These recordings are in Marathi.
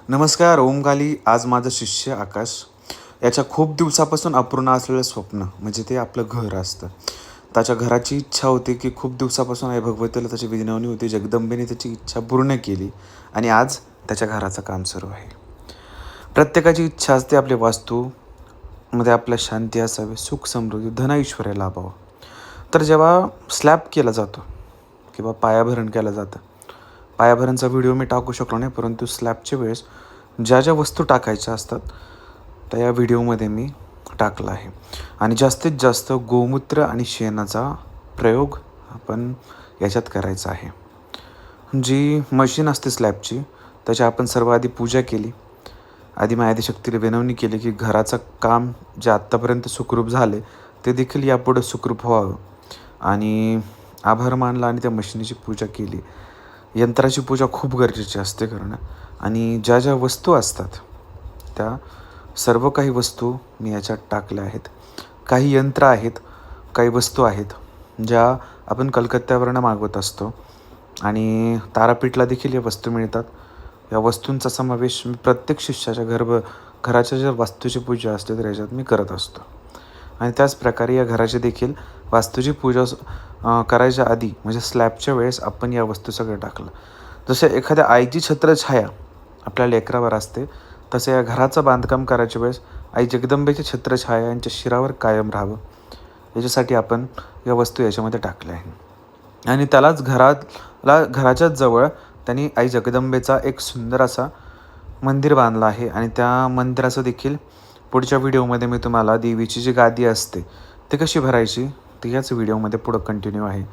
नमस्कार ओमकाली. आज माझं शिष्य आकाश याच्या खूप दिवसापासून अपूर्ण असलेलं स्वप्न म्हणजे ते आपलं घर असतं. त्याच्या घराची इच्छा होती की खूप दिवसापासून आई भगवतीला त्याची विनवणी होती. जगदंबेने त्याची इच्छा पूर्ण केली आणि आज त्याच्या घराचं काम सुरू आहे. प्रत्येकाची इच्छा असते आपली वास्तूमध्ये आपल्या शांती असावी, सुख समृद्धी, धन ऐश्वर्य लाभावं. तर जेव्हा स्लॅब केला जातो किंवा पायाभरण केलं जातं, पायाभरणचा व्हिडिओ मी टाकू शकलो नाही, परंतु स्लॅबच्या वेळेस ज्या ज्या वस्तू टाकायच्या असतात त्या या व्हिडिओमध्ये मी टाकला आहे. आणि जास्तीत जास्त गोमूत्र आणि शेणाचा प्रयोग आपण याच्यात करायचा आहे. जी मशीन असते स्लॅबची त्याची आपण सर्व आधी पूजा केली. आधी मायाशक्तीला विनवणी केली की घराचं काम जे आत्तापर्यंत सुखरूप झाले ते देखील यापुढे सुखरूप व्हावं, आणि आभार मानला आणि त्या मशिनीची पूजा केली. यंत्राची पूजा खूप गरजेची असते करणं. आणि ज्या ज्या वस्तू असतात त्या सर्व काही वस्तू मी याच्यात टाकल्या आहेत. काही यंत्र आहेत, काही वस्तू आहेत ज्या आपण कलकत्त्यावरनं मागवत असतो आणि तारापीठला देखील या वस्तू मिळतात. या वस्तूंचा समावेश मी प्रत्येक शिष्याच्या घराच्या ज्या वास्तूची पूजा असते तर याच्यात मी करत असतो. आणि त्याच प्रकारे या घराची देखील वास्तूची पूजा करायच्या आधी म्हणजे स्लॅबच्या वेळेस आपण या वस्तू सगळं टाकलं. जसं एखाद्या आईची छत्रछाया आपल्या लेकरावर असते, तसं या घराचं बांधकाम करायच्या वेळेस आई जगदंबेची छत्रछाया यांच्या शिरावर कायम राहावं याच्यासाठी आपण या वस्तू याच्यामध्ये टाकल्या आहे. आणि त्यालाच घराच्याच जवळ त्यांनी आई जगदंबेचा एक सुंदर असा मंदिर बांधला आहे. आणि त्या मंदिराचं देखील पुढच्या व्हिडिओमध्ये मी तुम्हाला देवीची जी गादी असते ती कशी भरायची ती याच व्हिडिओमध्ये पुढं कंटिन्यू आहे.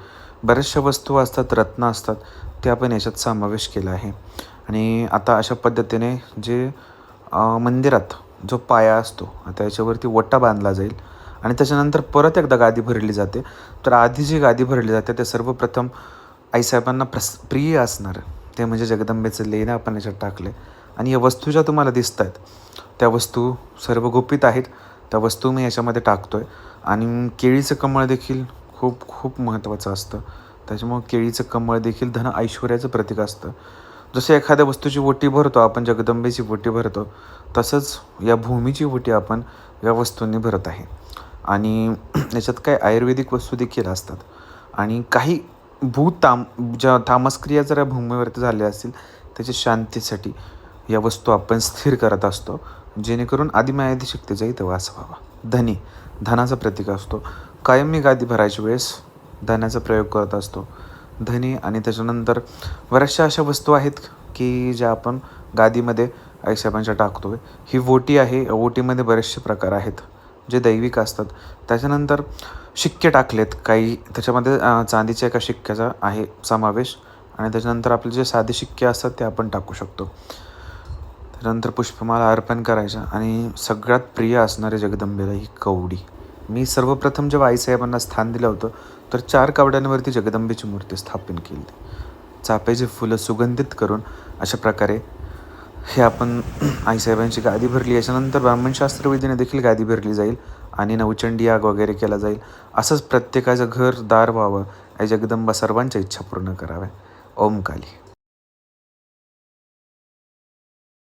बऱ्याचशा वस्तू असतात, रत्न असतात, ते आपण याच्यात समावेश केला आहे. आणि आता अशा पद्धतीने जे मंदिरात जो पाया असतो त्याच्यावरती वटा बांधला जाईल आणि त्याच्यानंतर परत एकदा गादी भरली जाते. तर आधी जी गादी भरली जाते ते सर्वप्रथम आईसाहेबांना प्रिय असणार ते म्हणजे जगदंबेचं लेणं आपण याच्यात टाकले. आणि या वस्तू ज्या तुम्हाला दिसत आहेत त्या वस्तू सर्व गुपित आहेत. त्या वस्तू मी याच्यामध्ये टाकतो आहे. आणि केळीचं कमळ देखील खूप खूप महत्त्वाचं असतं. त्याच्यामुळं केळीचं कमळ देखील धन ऐश्वर्याचं प्रतीक असतं. जसं एखाद्या वस्तूची ओटी भरतो आपण, जगदंबेची ओटी भरतो, तसंच या भूमीची ओटी आपण या वस्तूंनी भरत आहे. आणि याच्यात काही आयुर्वेदिक वस्तू देखील असतात. आणि काही ज्या तामसक्रिया जर या भूमीवरती झाल्या असतील त्याच्या शांतीसाठी या वस्तू आपण स्थिर करत असतो, जेणेकरून आदिमायादिशक्तीचा इथं वास व्हावा. धनाचा प्रतीक असतो. कायम मी गादी भरायच्या वेळेस धनाचा प्रयोग करत असतो. धनी. आणि त्याच्यानंतर बऱ्याचशा अशा वस्तू आहेत की ज्या आपण गादीमध्ये आईसाहेबांच्या टाकतो. ही ओटी आहे. ओटीमध्ये बरेचसे प्रकार आहेत जे दैविक असतात. त्याच्यानंतर शिक्के टाकलेत काही, त्याच्यामध्ये चांदीच्या एका शिक्क्याचा आहे समावेश. आणि त्याच्यानंतर आपले जे साधे शिक्के असतात ते आपण टाकू शकतो. त्यानंतर पुष्पमाला अर्पण करायच्या. आणि सगळ्यात प्रिय असणारे जगदंबेला ही कवडी. मी सर्वप्रथम जेव्हा आईसाहेबांना स्थान दिलं होतं तर 4 कवड्यांवरती जगदंबेची मूर्ती स्थापन केली. चाफ्याची फुलं सुगंधित करून अशा प्रकारे हे आपण आईसाहेबांची गादी भरली. याच्यानंतर ब्राह्मणशास्त्र विधीने देखील गादी भरली जाईल आणि नवचंडी याग वगैरे केला जाईल. असंच प्रत्येकाचं घर दार व्हावं, आई जगदंबा सर्वांच्या इच्छा पूर्ण कराव्या. ओम काली.